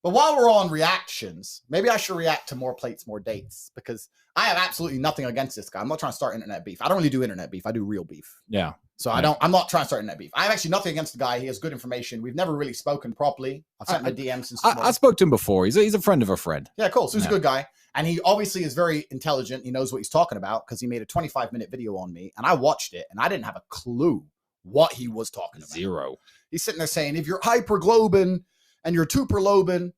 But while we're on reactions, maybe I should react to more plates, more dates, because I have absolutely nothing against this guy. I'm not trying to start internet beef. I don't really do internet beef. I do real beef. Yeah. So I'm not trying to start internet beef. I have actually nothing against the guy. He has good information. We've never really spoken properly. I've sent my DMs since I spoke to him before. He's a friend of a friend. Yeah, cool. So he's a good guy. And he obviously is very intelligent. He knows what he's talking about because he made a 25-minute video on me. And I watched it and I didn't have a clue what he was talking about. Zero. He's sitting there saying, if you're hyperglobin and you're superlobin,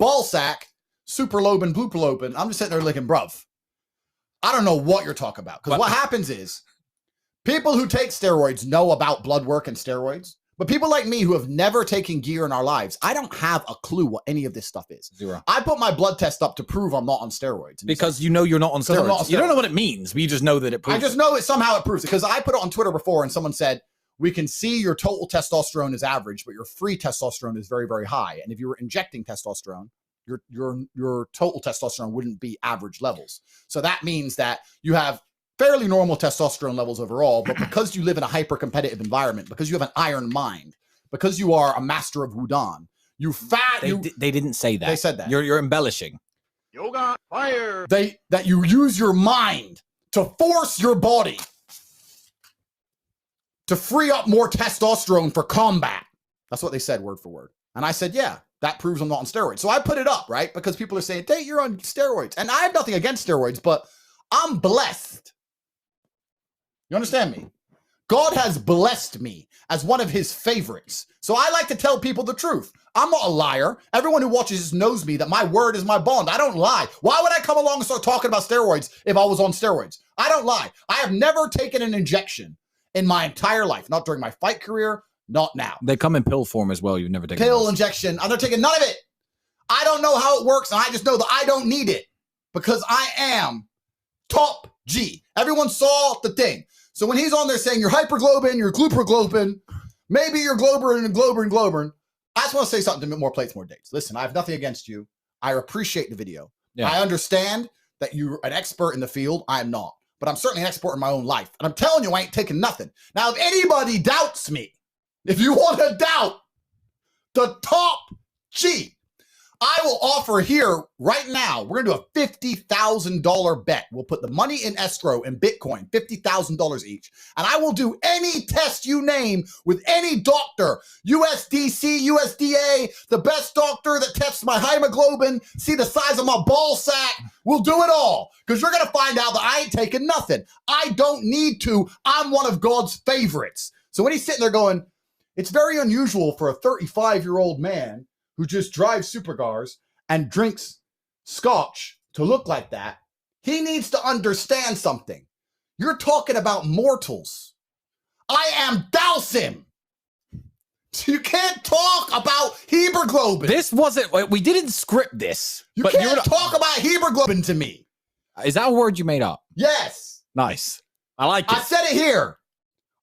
ballsack, superlobin, blooperlobin, I'm just sitting there looking, bruv, I don't know what you're talking about. Because what happens is people who take steroids know about blood work and steroids. But people like me who have never taken gear in our lives, I don't have a clue what any of this stuff is. Zero. I put my blood test up to prove I'm not on steroids. Because you know you're not on steroids. You don't know what it means, but you just know that it proves I just know it somehow it proves it. Because I put it on Twitter before and someone said, we can see your total testosterone is average, but your free testosterone is very, very high. And if you were injecting testosterone, your total testosterone wouldn't be average levels. So that means that you have fairly normal testosterone levels overall, but because you live in a hyper-competitive environment, because you have an iron mind, because you are a master of Wudon, They didn't say that. They said that. You're embellishing. Yoga fire. That you use your mind to force your body to free up more testosterone for combat. That's what they said word for word. And I said, yeah, that proves I'm not on steroids. So I put it up, right? Because people are saying, Tate, you're on steroids. And I have nothing against steroids, but I'm blessed. You understand me? God has blessed me as one of his favorites. So I like to tell people the truth. I'm not a liar. Everyone who watches this knows me that my word is my bond. I don't lie. Why would I come along and start talking about steroids if I was on steroids? I don't lie. I have never taken an injection in my entire life. Not during my fight career, not now. They come in pill form as well. You've never taken pill injection. I'm not taking none of it. I don't know how it works, and I just know that I don't need it because I am top G. Everyone saw the thing. So when he's on there saying you're hyperglobin, you're gluperglobin, maybe you're globerin and globerin, globerin, I just want to say something to more plates, more dates. Listen, I have nothing against you. I appreciate the video. Yeah. I understand that you're an expert in the field. I am not. But I'm certainly an expert in my own life. And I'm telling you, I ain't taking nothing. Now, if anybody doubts me, if you want to doubt the top G, I will offer here right now, we're going to do a $50,000 bet. We'll put the money in escrow in Bitcoin, $50,000 each. And I will do any test you name with any doctor, USDC, USDA, the best doctor that tests my hemoglobin, see the size of my ball sack. We'll do it all because you're going to find out that I ain't taking nothing. I don't need to. I'm one of God's favorites. So when he's sitting there going, it's very unusual for a 35-year-old man who just drives supercars and drinks scotch to look like that, he needs to understand something. You're talking about mortals. I am Dalsim. So you can't talk about hemoglobin. This wasn't, we didn't script this. You can't talk about hemoglobin to me. Is that a word you made up? Yes. Nice. I like it. I said it here.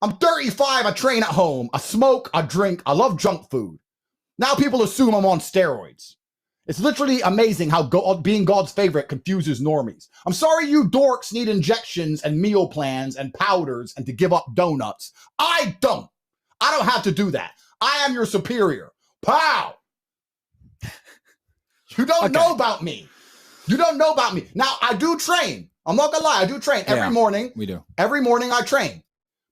I'm 35. I train at home. I smoke. I drink. I love junk food. Now people assume I'm on steroids. It's literally amazing how being God's favorite confuses normies. I'm sorry you dorks need injections and meal plans and powders and to give up donuts. I don't. I don't have to do that. I am your superior. Pow! You don't know about me. You don't know about me. Now, I do train. I'm not gonna lie. I do train every morning. We do. Every morning I train.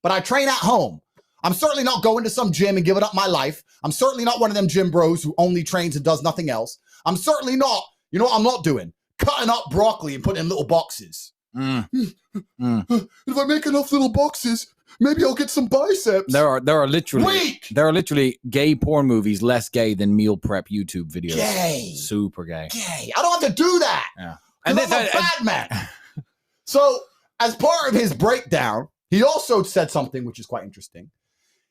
But I train at home. I'm certainly not going to some gym and giving up my life. I'm certainly not one of them gym bros who only trains and does nothing else. I'm certainly not, you know what I'm not doing? Cutting up broccoli and putting in little boxes. If I make enough little boxes, maybe I'll get some biceps. There are literally gay porn movies less gay than meal prep YouTube videos. Gay. Super gay. Gay. I don't have to do that. Yeah. And I'm a bad man. So as part of his breakdown, he also said something which is quite interesting.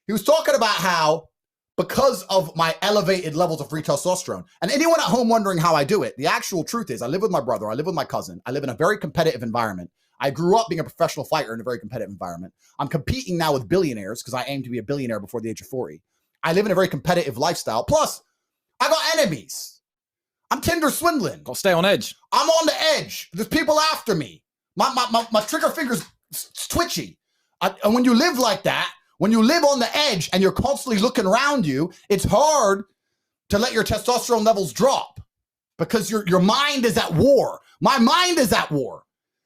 He was talking about how because of my elevated levels of free testosterone, and anyone at home wondering how I do it, the actual truth is I live with my brother, I live with my cousin, I live in a very competitive environment. I grew up being a professional fighter in a very competitive environment. I'm competing now with billionaires because I aim to be a billionaire before the age of 40. I live in a very competitive lifestyle. Plus, I got enemies. I'm Tinder swindling. I'll stay on edge. I'm on the edge. There's people after me. My trigger finger's twitchy. And when you live like that, when you live on the edge and you're constantly looking around you, it's hard to let your testosterone levels drop because your mind is at war. My mind is at war.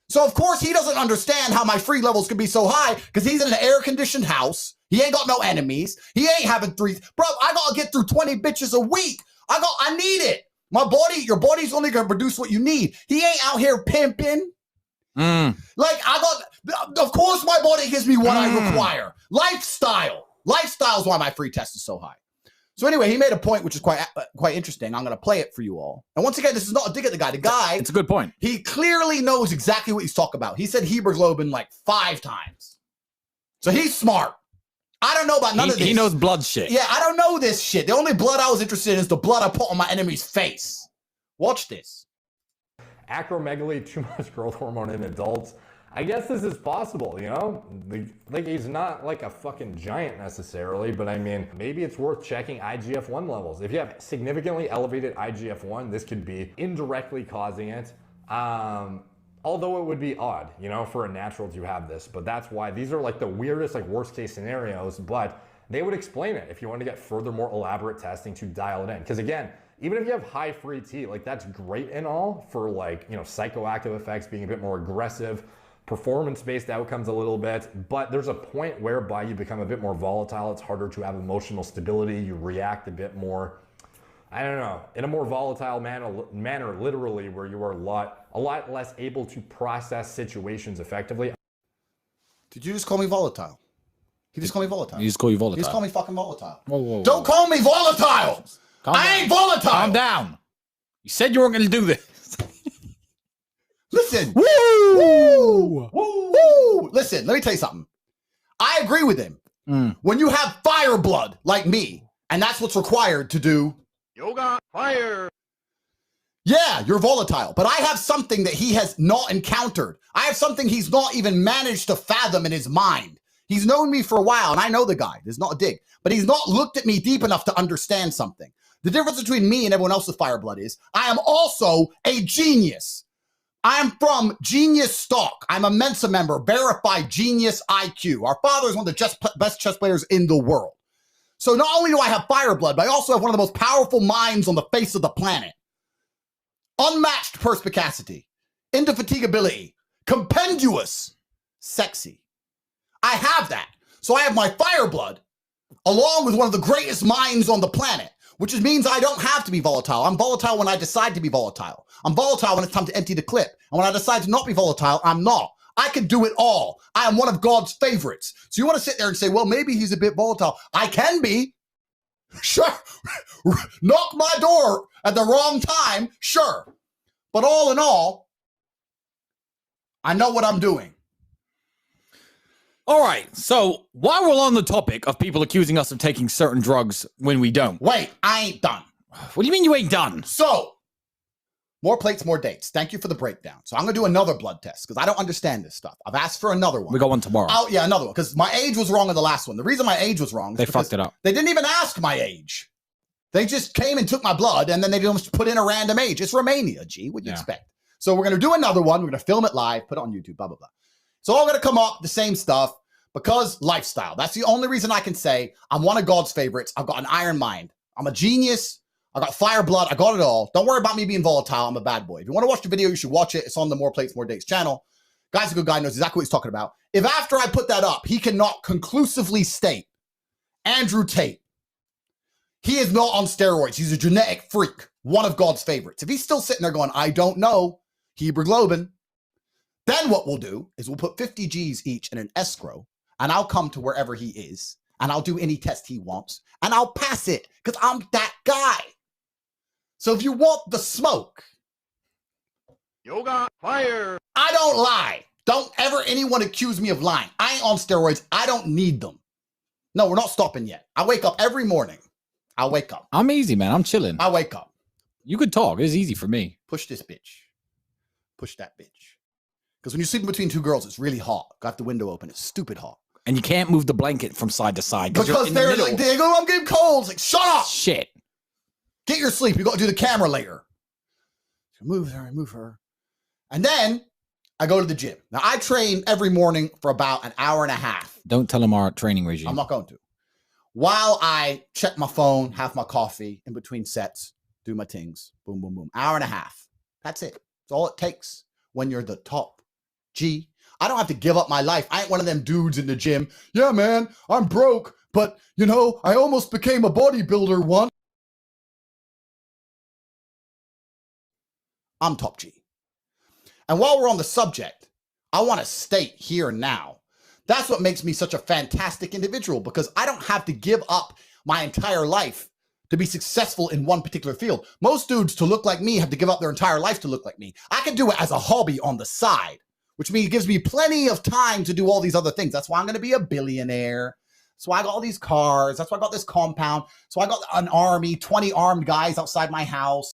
So, of course, he doesn't understand how my free levels can be so high because he's in an air-conditioned house. He ain't got no enemies. He ain't having threes. Bro, I got to get through 20 bitches a week. I need it. My body, your body's only going to produce what you need. He ain't out here pimping. Like, of course, my body gives me what I require. Lifestyle. Lifestyle is why my free test is so high. So anyway, he made a point which is quite interesting. I'm going to play it for you all. And once again, this is not a dig at the guy. The guy, it's a good point. He clearly knows exactly what he's talking about. He said hemoglobin like 5 times. So he's smart. I don't know about none of this. He knows blood shit. Yeah, I don't know this shit. The only blood I was interested in is the blood I put on my enemy's face. Watch this. Acromegaly, too much growth hormone in adults. I guess this is possible, you know? Like, he's not like a fucking giant necessarily, but I mean, maybe it's worth checking IGF-1 levels. If you have significantly elevated IGF-1, this could be indirectly causing it. Although it would be odd, you know, for a natural to have this, but that's why these are like the weirdest, like worst case scenarios, but they would explain it if you want to get further, more elaborate testing to dial it in. Because again, even if you have high free T, like that's great and all for like, you know, psychoactive effects, being a bit more aggressive, performance-based outcomes a little bit, but there's a point whereby you become a bit more volatile. It's harder to have emotional stability. You react a bit more, I don't know, in a more volatile manner literally, where you are a lot less able to process situations effectively. Did you just call me volatile? He just called me volatile. He just called you volatile. He just called me fucking volatile. Whoa. Don't call me volatile. I ain't volatile. Calm down. You said you weren't going to do this. Listen. Woo! Woo! Listen, let me tell you something. I agree with him. When you have fire blood like me, and that's what's required to do Yoga, fire. Yeah, you're volatile, but I have something that he has not encountered. I have something he's not even managed to fathom in his mind. He's known me for a while, and I know the guy. There's not a dig. But he's not looked at me deep enough to understand something. The difference between me and everyone else with fire blood is I am also a genius. I'm from Genius Stock. I'm a Mensa member, verified Genius IQ. Our father is one of the best chess players in the world. So not only do I have fire blood, but I also have one of the most powerful minds on the face of the planet. Unmatched perspicacity, indefatigability, compendious, sexy. I have that. So I have my fire blood along with one of the greatest minds on the planet, which means I don't have to be volatile. I'm volatile when I decide to be volatile. I'm volatile when it's time to empty the clip. And when I decide to not be volatile, I'm not. I can do it all. I am one of God's favorites. So you want to sit there and say, well, maybe he's a bit volatile. I can be. Sure. Knock my door at the wrong time. Sure. But all in all, I know what I'm doing. All right. So while we're on the topic of people accusing us of taking certain drugs when we don't. Wait, I ain't done. What do you mean you ain't done? So, more plates, more dates. Thank you for the breakdown. So I'm going to do another blood test because I don't understand this stuff. I've asked for another one. We got one tomorrow. Oh, yeah, another one. Because my age was wrong in the last one. The reason my age was wrong is they fucked it up. They didn't even ask my age. They just came and took my blood, and then they just put in a random age. It's Romania, G. What do you expect? So we're going to do another one. We're going to film it live, put it on YouTube, blah, blah, blah. It's all going to come up, the same stuff, because lifestyle. That's the only reason I can say I'm one of God's favorites. I've got an iron mind. I'm a genius. I got fire blood. I got it all. Don't worry about me being volatile. I'm a bad boy. If you want to watch the video, you should watch it. It's on the More Plates, More Dates channel. Guy's a good guy, knows exactly what he's talking about. If after I put that up, he cannot conclusively state Andrew Tate, he is not on steroids. He's a genetic freak, one of God's favorites. If he's still sitting there going, I don't know, hemoglobin, then what we'll do is we'll put 50 G's each in an escrow, and I'll come to wherever he is, and I'll do any test he wants, and I'll pass it, because I'm that guy. So if you want the smoke, Yoga, fire. I don't lie. Don't ever anyone accuse me of lying. I ain't on steroids. I don't need them. No, we're not stopping yet. I wake up every morning. I wake up. I'm easy, man. I'm chilling. I wake up. You could talk. It's easy for me. Push this bitch. Push that bitch. Because when you're sleeping between two girls, it's really hot. Got the window open. It's stupid hot. And you can't move the blanket from side to side. Because they're like, they go, I'm getting cold. It's like, shut up. Shit. Get your sleep. You got to do the camera later. Move her. And then I go to the gym. Now, I train every morning for about an hour and a half. Don't tell them our training regime. I'm not going to. while I check my phone, have my coffee in between sets, do my things. Boom, boom, boom. Hour and a half. That's it. That's all it takes when you're the top G. I don't have to give up my life. I ain't one of them dudes in the gym. Yeah, man, I'm broke, but, you know, I almost became a bodybuilder once. I'm top G. And while we're on the subject, I want to state here and now, that's what makes me such a fantastic individual, because I don't have to give up my entire life to be successful in one particular field. Most dudes, to look like me, have to give up their entire life to look like me. I can do it as a hobby on the side, which means it gives me plenty of time to do all these other things. That's why I'm going to be a billionaire. That's why I got all these cars. That's why I got this compound. So I got an army, 20 armed guys outside my house.